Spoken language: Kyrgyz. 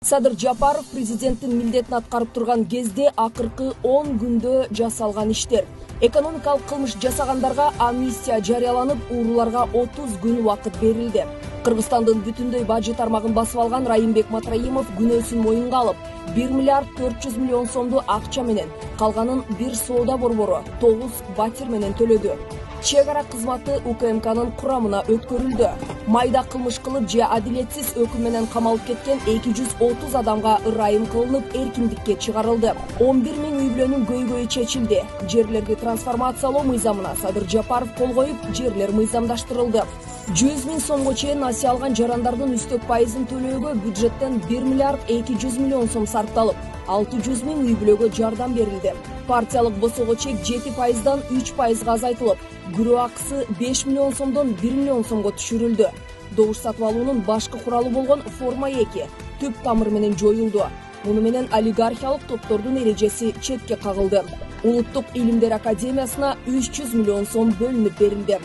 Садыр Жапаров президенттин милдетин аткарып турган кезде акыркы 10 күндө жасалган иштер. Экономикалык кылмыш жасагандарга амнистия жарыяланып, ууруларга 30 күн убакыт берилди. Кыргызстандын бүтүндөй бажы тармагын басып алган Райымбек Матраимов күнөөсүн моюнга алып, 1 миллиард 400 миллион сомду акча менен, калганын бир соода борбору 9 батир менен төлөдү. Чек ара кызматы УКМКнын курамына өткөрүлдү. Майда кылмыш кылып же адилетсиз өкүм менен камалып кеткен 230 адамга ырайым кылынып, эркиндикке чыгарылды. 11 000 үй-бүлөнүн көйгөйү чечилди. Жерлерди трансформациялоо мыйзамына Садыр Жапаров кол коюп, жерлер мыйзамдаштырылды. 100 000 сомго чейин насыя алган жарандардын үстөк пайызын төлөөгө бюджеттен 1 миллиард 200 миллион сом сарпталып, 600 000 үй-бүлөгө жардам берилди. Партиялык босого чек 7%дан 3%га азайтылып, күрөө акысы 5 миллион сомдон 1 миллион сомго түшүрүлдү. Добуш сатып алуунун башкы куралы болгон форма 2 түп тамыр менен жоюлду. Муну менен олигархиялык топтордун эрежеси четке кагылды. Улуттук илимдер академиясына 300 миллион сом бөлүнүп берилди.